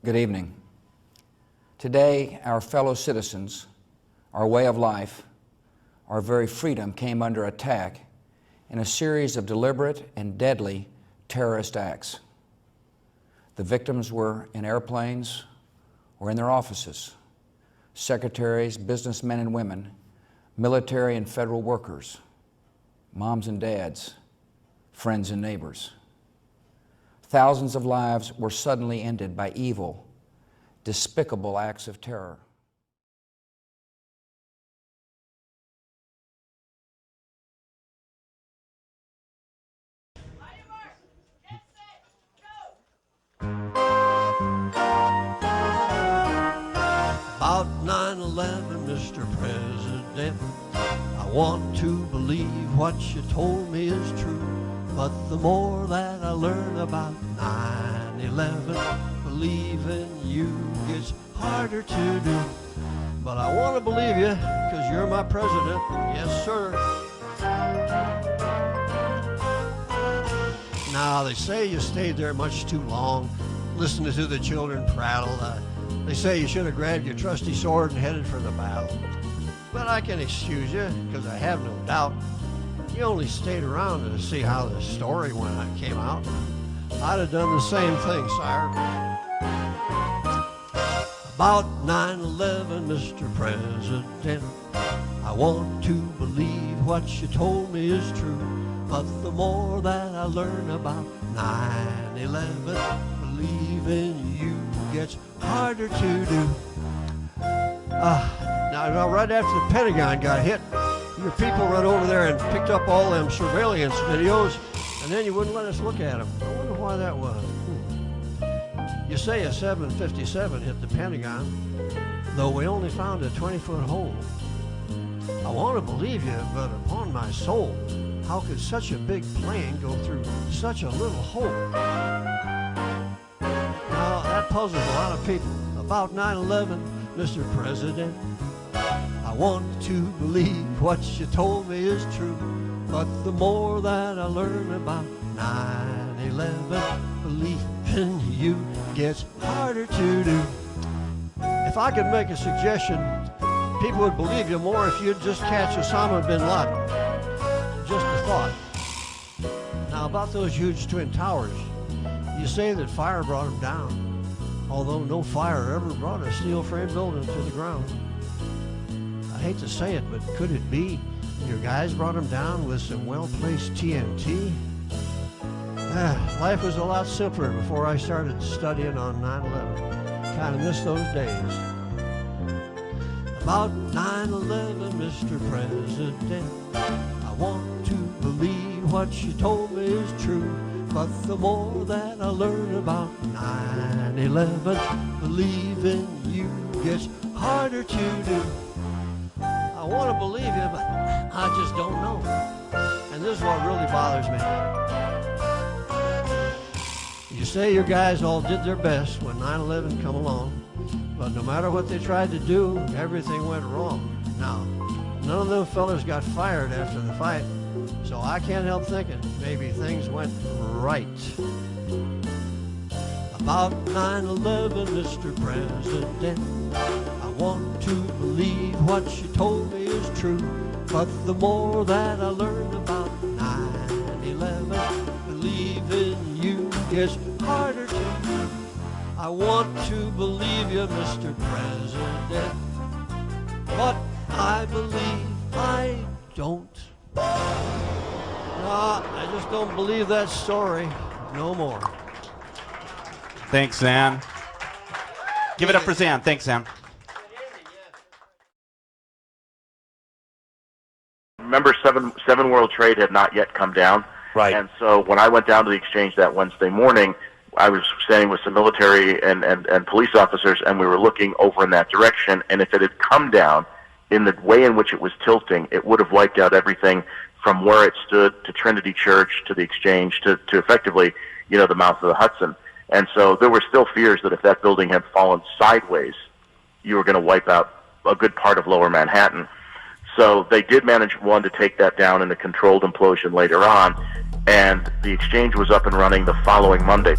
Good evening. Today, our fellow citizens, our way of life, our very freedom came under attack in a series of deliberate and deadly terrorist acts. The victims were in airplanes or in their offices, secretaries, businessmen and women, military and federal workers, moms and dads, friends and neighbors. Thousands of lives were suddenly ended by evil, despicable acts of terror. About 9/11, Mr. President, I want to believe what you told me is true. But the more that I learn about 9/11, believing you gets harder to do. But I want to believe you, because you're my president. Yes, sir. Now, they say you stayed there much too long, listening to the children prattle. They say you should have grabbed your trusty sword and headed for the battle. But I can excuse you, because I have no doubt you only stayed around to see how the story when it came out. I'd have done the same thing, sire. About 9/11, Mr. President, I want to believe what you told me is true. But the more that I learn about 9/11, believing you gets harder to do. Now, right after the Pentagon got hit, your people run over there and picked up all them surveillance videos, and then you wouldn't let us look at them. I wonder why that was. You say a 757 hit the Pentagon, though we only found a 20-foot hole. I want to believe you, but upon my soul, how could such a big plane go through such a little hole? Now, that puzzles a lot of people. About 9/11, Mr. President, I want to believe what you told me is true. But the more that I learn about 9/11, believing you gets harder to do. If I could make a suggestion, people would believe you more if you'd just catch Osama bin Laden. Just a thought. Now, about those huge twin towers, you say that fire brought them down, although no fire ever brought a steel frame building to the ground. I hate to say it, but could it be your guys brought them down with some well-placed TNT? Life was a lot simpler before I started studying on 9/11. Kind of miss those days. About 9/11, Mr. President, I want to believe what you told me is true. But the more that I learn about 9/11, believing you gets harder to do. I want to believe you, but I just don't know. And this is what really bothers me. You say your guys all did their best when 9/11 come along, but no matter what they tried to do, everything went wrong. Now, none of them fellas got fired after the fight, so I can't help thinking maybe things went right. About 9/11, Mr. President, I want to believe what you told me is true. But the more that I learn about 9/11, believing you gets harder to do. I want to believe you, Mr. President, but I believe I don't. No, I just don't believe that story no more. Thanks, Zan. Give it up for Zan. Thanks, Zan. Remember, seven World Trade had not yet come down. Right. And so when I went down to the exchange that Wednesday morning, I was standing with some military and police officers, and we were looking over in that direction. And if it had come down in the way in which it was tilting, it would have wiped out everything from where it stood to Trinity Church to the exchange to effectively, the mouth of the Hudson. And so there were still fears that if that building had fallen sideways, you were going to wipe out a good part of lower Manhattan. So they did manage, one, to take that down in a controlled implosion later on, and the exchange was up and running the following Monday.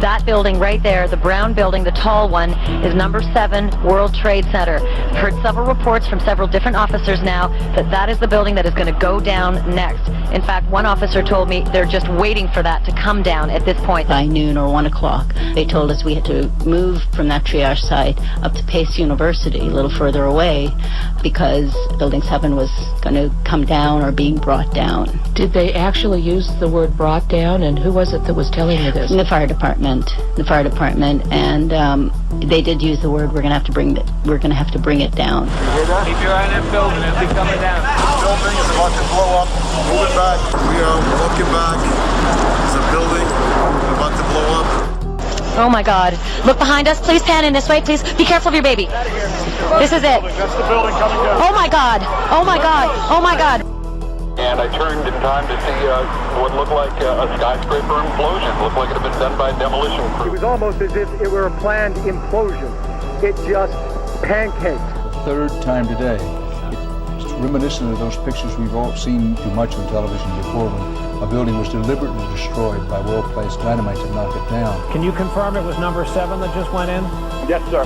That building right there, the brown building, the tall one, is number 7 World Trade Center. I've heard several reports from several different officers now that that is the building that is going to go down next. In fact, one officer told me they're just waiting for that to come down at this point. By noon or 1 o'clock, they told us we had to move from that triage site up to Pace University, a little further away, because Building 7 was going to come down or being brought down. Did they actually use the word brought down, and who was it that was telling you this? The fire department, and they did use the word, we're going to have to bring it down. Keep your eye on that building, it'll be coming down. The building is about to blow up. Moving back. We are walking back. There's a building about to blow up. Oh my God. Look behind us. Please pan in this way, please. Be careful of your baby. This is it. That's the building coming down. Oh my God. Oh my God. Oh my God. And I turned in time to see what looked like a skyscraper implosion. Looked like it had been done by a demolition crew. It was almost as if it were a planned implosion. It just pancaked. Third time today. It's reminiscent of those pictures we've all seen too much on television before, when a building was deliberately destroyed by well-placed dynamite to knock it down. Can you confirm it was number 7 that just went in? Yes, sir.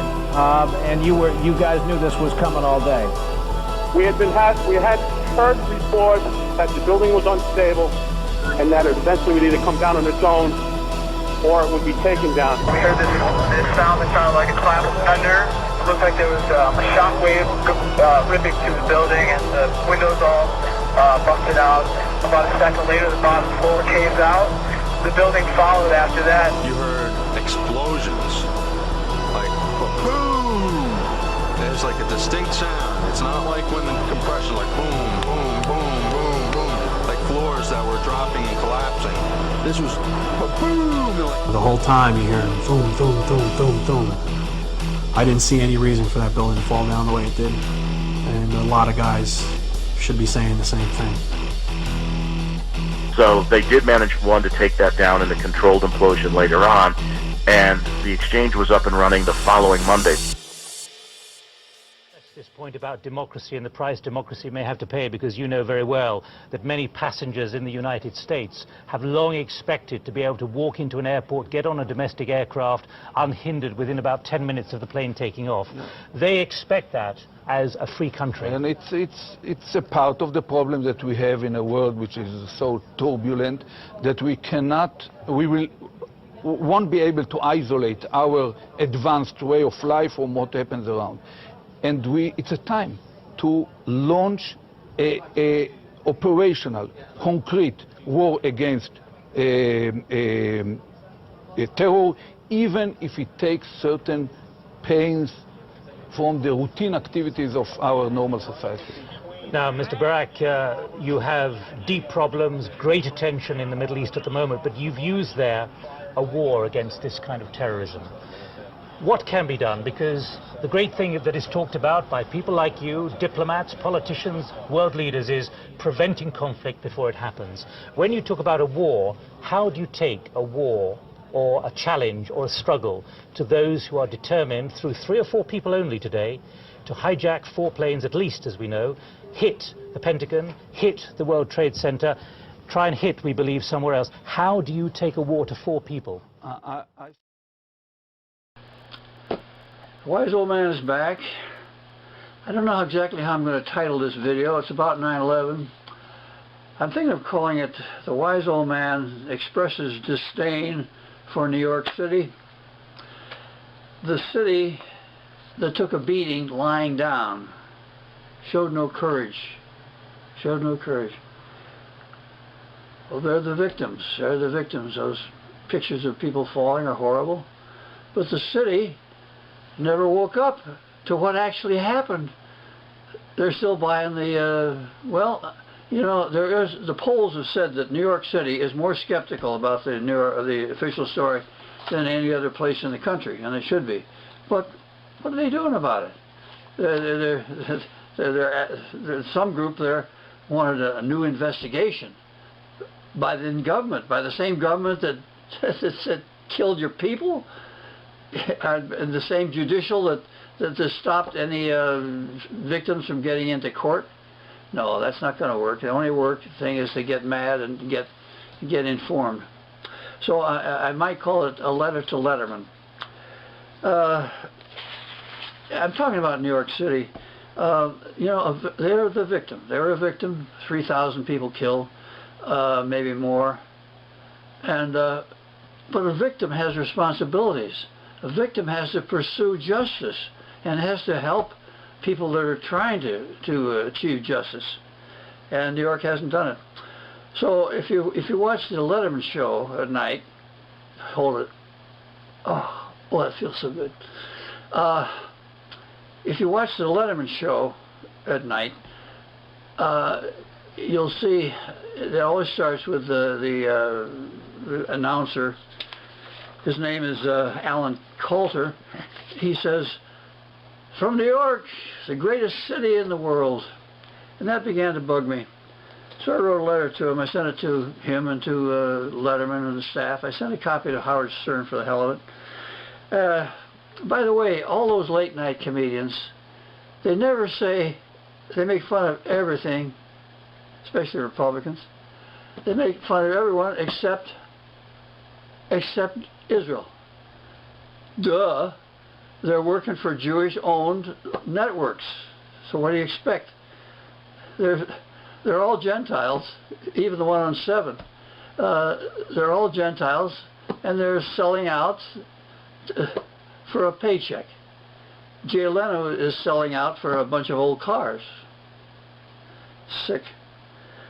And you guys knew this was coming all day? We had heard reports that the building was unstable and that it eventually would either come down on its own or it would be taken down. We heard this sound that sounded like a clap of thunder. It looked like there was a shock wave ripping through the building, and the windows all busted out. About a second later, the bottom floor caves out. The building followed after that. You heard explosions, like boom. There's like a distinct sound. It's not like when the compression, like boom, boom, boom, boom, boom, like floors that were dropping and collapsing. This was boom. The whole time you hear boom, boom, boom, boom, boom. I didn't see any reason for that building to fall down the way it did, and a lot of guys should be saying the same thing. So they did manage, one, to take that down in a controlled implosion later on, and the exchange was up and running the following Monday. This point about democracy and the price democracy may have to pay, because you know very well that many passengers in the United States have long expected to be able to walk into an airport, get on a domestic aircraft unhindered within about 10 minutes of the plane taking off. They expect that as a free country. And it's a part of the problem that we have in a world which is so turbulent that we won't be able to isolate our advanced way of life from what happens around. And it's a time to launch a operational, concrete war against terror, even if it takes certain pains from the routine activities of our normal society. Now, Mr. Barak, you have deep problems, great attention in the Middle East at the moment, but you've used there a war against this kind of terrorism. What can be done? Because the great thing that is talked about by people like you, diplomats, politicians, world leaders, is preventing conflict before it happens. When you talk about a war, how do you take a war or a challenge or a struggle to those who are determined, through 3 or 4 people only today, to hijack 4 planes at least, as we know, hit the Pentagon, hit the World Trade Center, try and hit, we believe, somewhere else? How do you take a war to 4 people? Wise Old Man is back. I don't know exactly how I'm going to title this video. It's about 9/11. I'm thinking of calling it The Wise Old Man Expresses Disdain for New York City. The city that took a beating lying down showed no courage. Showed no courage. Well, they're the victims. They're the victims. Those pictures of people falling are horrible. But the city never woke up to what actually happened. They're still buying the, well, you know, the polls have said that New York City is more skeptical about the official story than any other place in the country, and they should be. But what are they doing about it? There's some group there wanted a new investigation by the government, by the same government that said killed your people. And the same judicial that stopped any victims from getting into court. No, that's not going to work. The only thing is to get mad and get informed. So I might call it a letter to Letterman. I'm talking about New York City. You know, they're the victim. They're a victim. 3,000 people killed, maybe more. And but a victim has responsibilities. A victim has to pursue justice and has to help people that are trying to achieve justice. And New York hasn't done it. So if you watch the Letterman show at night, hold it. Oh, boy, that feels so good. If you watch the Letterman show at night, you'll see it always starts with the announcer. His name is Alan Coulter. He says, "From New York, the greatest city in the world." And that began to bug me. So I wrote a letter to him. I sent it to him and to Letterman and the staff. I sent a copy to Howard Stern for the hell of it. By the way, all those late night comedians, they never say, they make fun of everything, especially Republicans. They make fun of everyone except Israel. Duh. They're working for Jewish-owned networks. So what do you expect? They're all Gentiles, even the one on 7. They're all Gentiles, and they're selling out for a paycheck. Jay Leno is selling out for a bunch of old cars. Sick.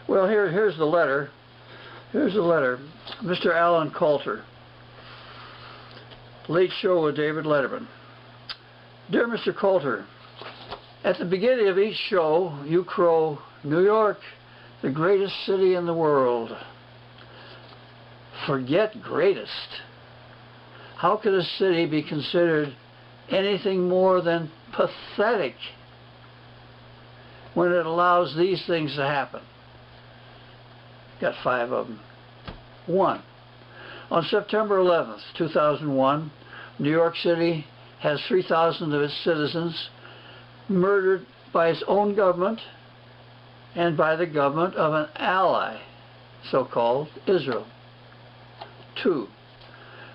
Well, here's the letter. Here's the letter. Mr. Alan Coulter. Late Show with David Letterman. Dear Mr. Coulter, at the beginning of each show, you crow, "New York, the greatest city in the world." Forget greatest. How could a city be considered anything more than pathetic when it allows these things to happen? Got 5 of them. 1. On September 11th, 2001, New York City has 3,000 of its citizens murdered by its own government and by the government of an ally, so-called Israel. 2.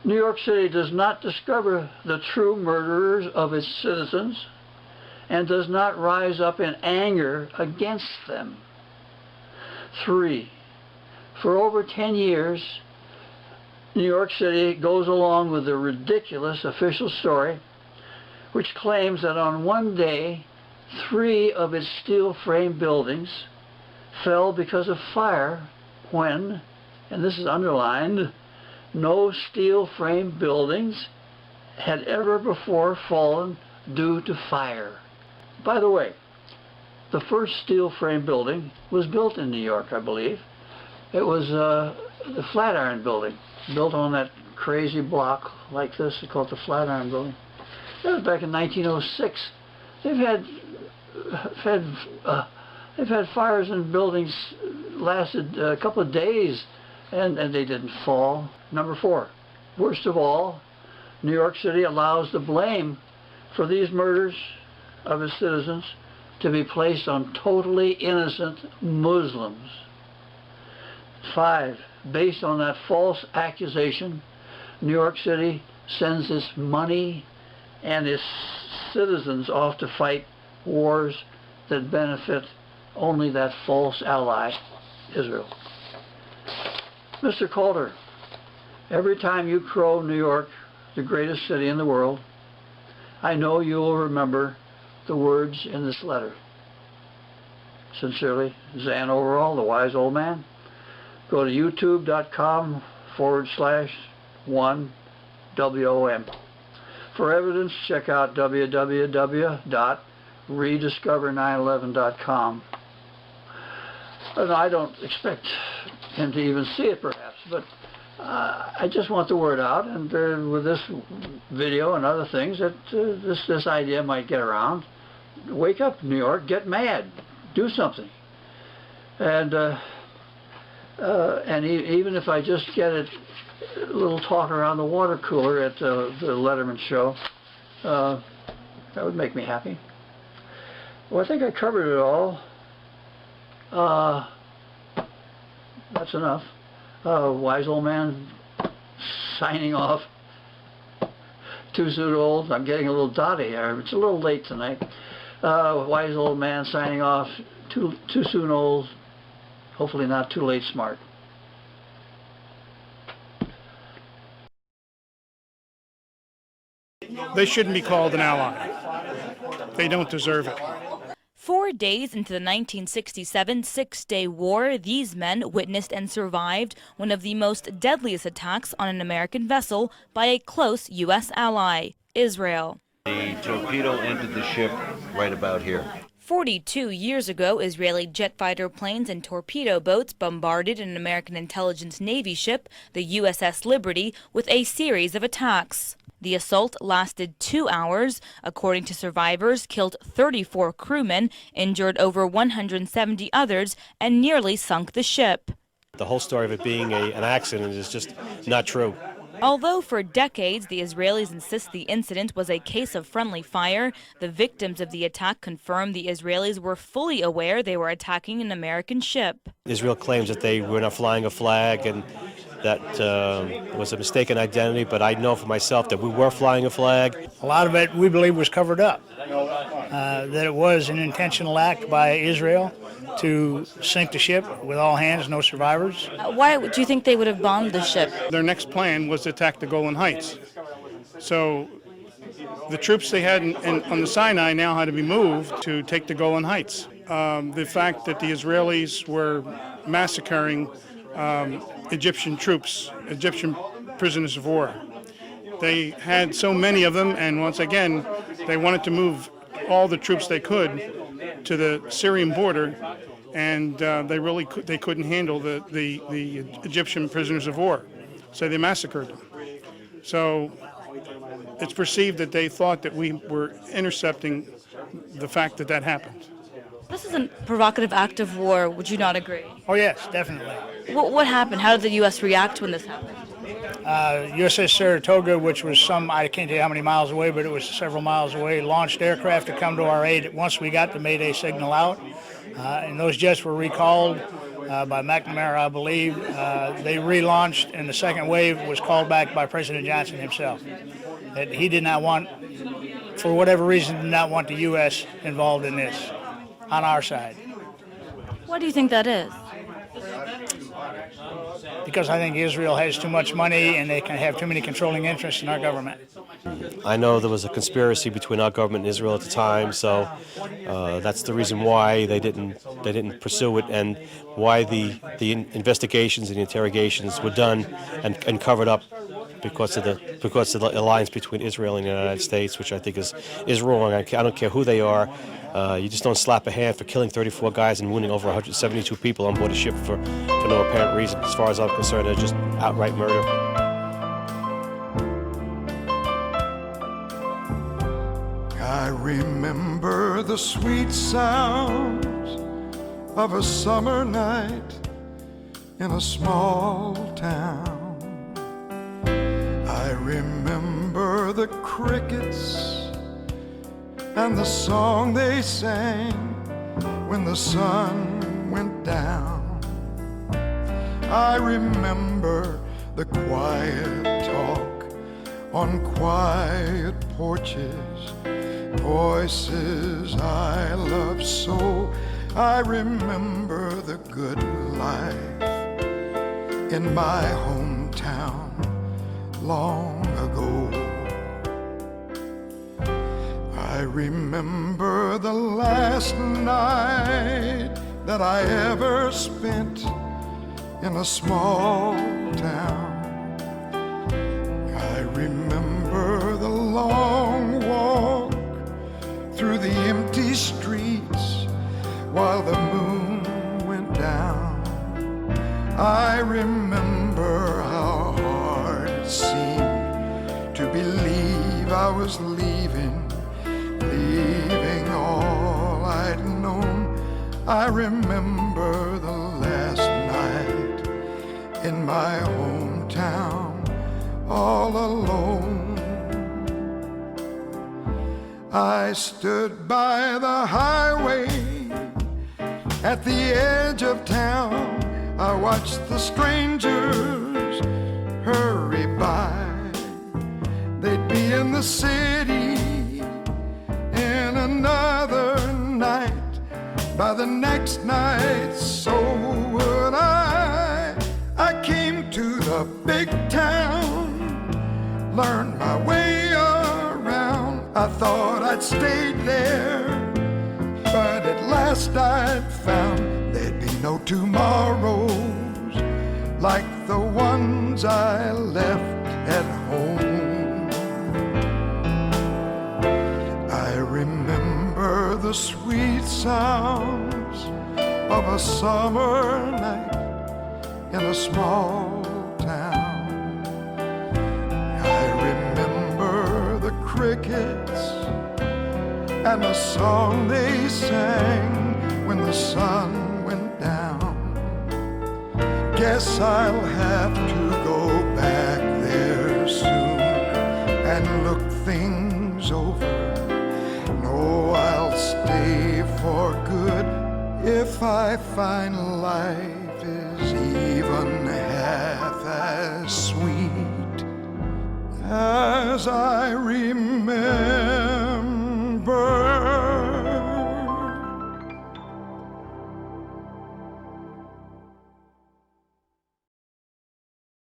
New York City does not discover the true murderers of its citizens and does not rise up in anger against them. 3. For over 10 years, New York City goes along with the ridiculous official story which claims that on one day 3 of its steel frame buildings fell because of fire when, and this is underlined, no steel frame buildings had ever before fallen due to fire. By the way, the first steel frame building was built in New York, I believe. It was the Flatiron Building, built on that crazy block like this. They call it the Flatiron Building. That was back in 1906. They've had fires in buildings lasted a couple of days, and they didn't fall. Number 4, worst of all, New York City allows the blame for these murders of its citizens to be placed on totally innocent Muslims. 5, based on that false accusation, New York City sends its money and its citizens off to fight wars that benefit only that false ally, Israel. Mr. Coulter, every time you crow New York, the greatest city in the world, I know you will remember the words in this letter. Sincerely, Zan Overall, the wise old man. Go to youtube.com/1WOM. For evidence, check out www.rediscover911.com. I don't expect him to even see it, perhaps, but I just want the word out, and with this video and other things, that this idea might get around. Wake up, New York! Get mad! Do something! And even if I just get a little talk around the water cooler at the Letterman show, that would make me happy. Well, I think I covered it all. That's enough. Wise old man signing off. Too soon old. I'm getting a little dotty here. It's a little late tonight. Wise old man signing off. Too soon old. Hopefully not too late smart. They shouldn't be called an ally. They don't deserve it. 4 days into the 1967 Six-Day War, these men witnessed and survived one of the most deadliest attacks on an American vessel by a close U.S. ally, Israel. The torpedo entered the ship right about here. 42 years ago, Israeli jet fighter planes and torpedo boats bombarded an American intelligence Navy ship, the USS Liberty, with a series of attacks. The assault lasted 2 hours. According to survivors, killed 34 crewmen, injured over 170 others, and nearly sunk the ship. The whole story of it being an accident is just not true. Although for decades the Israelis insist the incident was a case of friendly fire, the victims of the attack confirmed the Israelis were fully aware they were attacking an American ship. Israel claims that they were not flying a flag and that was a mistaken identity, but I know for myself that we were flying a flag. A lot of it we believe was covered up, that it was an intentional act by Israel to sink the ship with all hands, no survivors. Why do you think they would have bombed the ship? Their next plan was to attack the Golan Heights. So the troops they had on the Sinai now had to be moved to take the Golan Heights. The fact that the Israelis were massacring Egyptian troops, Egyptian prisoners of war. They had so many of them, and once again, they wanted to move all the troops they could to the Syrian border, and they couldn't handle the Egyptian prisoners of war, so they massacred them. So it's perceived that they thought that we were intercepting the fact that that happened. This is a provocative act of war, would you not agree? Oh yes, definitely. What happened? How did the U.S. react when this happened? USS Saratoga, which was I can't tell you how many miles away, but it was several miles away, launched aircraft to come to our aid once we got the Mayday signal out. And those jets were recalled by McNamara, I believe. They relaunched, and the second wave was called back by President Johnson himself. That he did not want, for whatever reason, did not want the U.S. involved in this on our side. Why do you think that is? Because I think Israel has too much money and they can have too many controlling interests in our government. I know there was a conspiracy between our government and Israel at the time, so that's the reason why they didn't pursue it, and why the investigations and the interrogations were done and covered up because of the alliance between Israel and the United States, which I think is wrong. I don't care who they are. You just don't slap a hand for killing 34 guys and wounding over 172 people on board a ship for no apparent reason. As far as I'm concerned, they're just outright murder. I remember the sweet sounds of a summer night in a small town. I remember the crickets and the song they sang when the sun went down. I remember the quiet talk on quiet porches, voices I love so. I remember the good life in my hometown long ago. I remember the last night that I ever spent in a small town. I remember the long walk through the empty streets while the moon went down. I remember how hard it seemed to believe I was leaving all I'd known. I remember the last night in my hometown all alone. I stood by the highway at the edge of town. I watched the strangers hurry by. They'd be in the city in another night. By the next night, so would I. I came to the big town, learned my way around. I thought I'd stayed there, but at last I found there'd be no tomorrows like the ones I left at home. I remember the sweet sounds of a summer night in a small town. I remember the crickets and the song they sang when the sun went down. Guess I'll have to go back there soon and look things over. No, I'll stay for good if I find life is even half as sweet as I remember.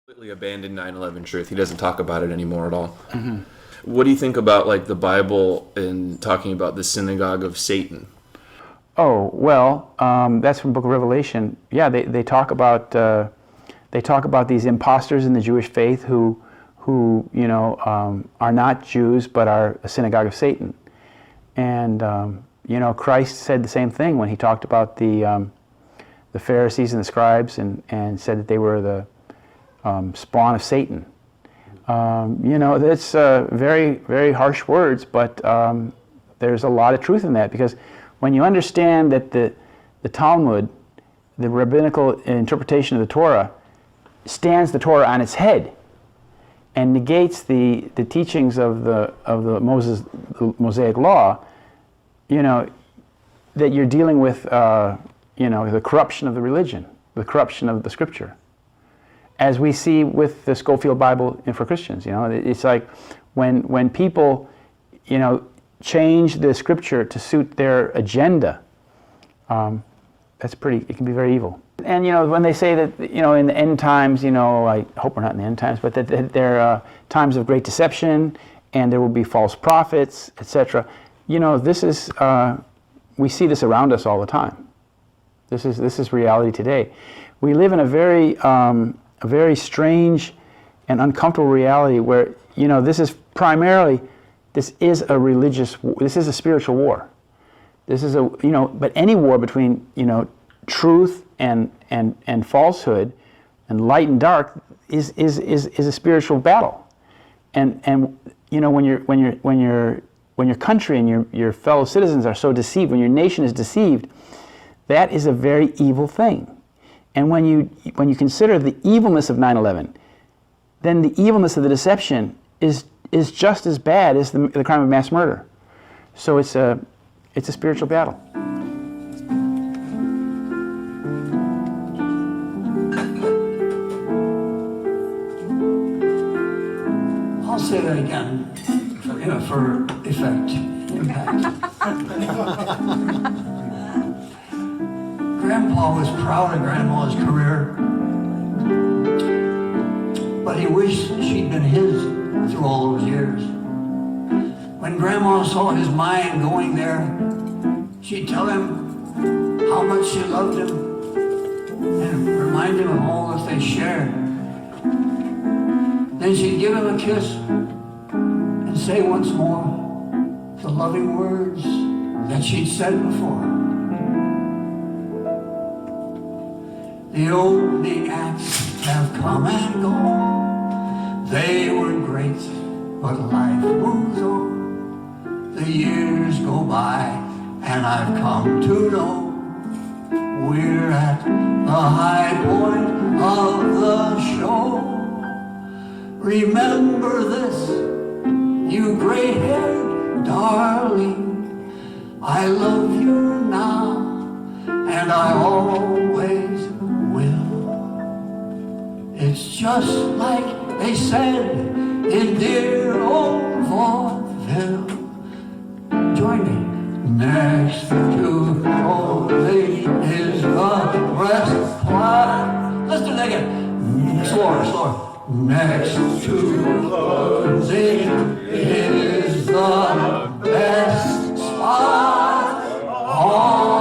Completely abandoned 9/11 truth. He doesn't talk about it anymore at all. Mm-hmm. What do you think about like the Bible and talking about the synagogue of Satan? Oh well, that's from Book of Revelation. Yeah, they talk about these imposters in the Jewish faith who are not Jews but are a synagogue of Satan. And Christ said the same thing when he talked about the Pharisees and the scribes and said that they were the spawn of Satan. It's very, very harsh words, but there's a lot of truth in that, because when you understand that the Talmud, the rabbinical interpretation of the Torah, stands the Torah on its head and negates the teachings of the Mosaic law, that you're dealing with the corruption of the religion, the corruption of the Scripture, as we see with the Schofield Bible for Christians. It's like when people change the Scripture to suit their agenda, it can be very evil. And when they say that in the end times, I hope we're not in the end times, but that there are times of great deception and there will be false prophets, etc. This is we see this around us all the time. This is reality today. We live in a very strange and uncomfortable reality where this is a spiritual war. This is but any war between truth and falsehood and light and dark is a spiritual battle. And when your country and your fellow citizens are so deceived, when your nation is deceived, that is a very evil thing. And when you consider the evilness of 9/11, then the evilness of the deception is just as bad as the crime of mass murder. So it's a spiritual battle. I'll say that again for impact. Grandpa was proud of Grandma's career, but he wished she'd been his through all those years. When Grandma saw his mind going there, she'd tell him how much she loved him and remind him of all that they shared. Then she'd give him a kiss and say once more the loving words that she'd said before. The opening acts have come and gone. They were great, but life moves on. The years go by, and I've come to know we're at the high point of the show. Remember this, you gray-haired darling, I love you now, and I always will. It's just like they said in dear old vaudeville. Join me. Next to Colby is the breastplate. Let's do that again. Slower. Next to Colby is the best spot on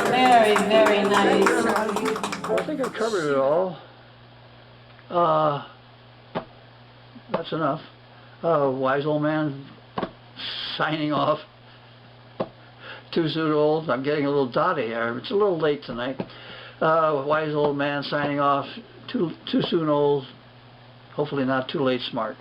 Very, very nice. Well, I think I've covered it all. That's enough. Wise old man signing off. Too soon old. I'm getting a little dotty here. It's a little late tonight. Wise old man signing off. Too soon old. Hopefully not too late smart.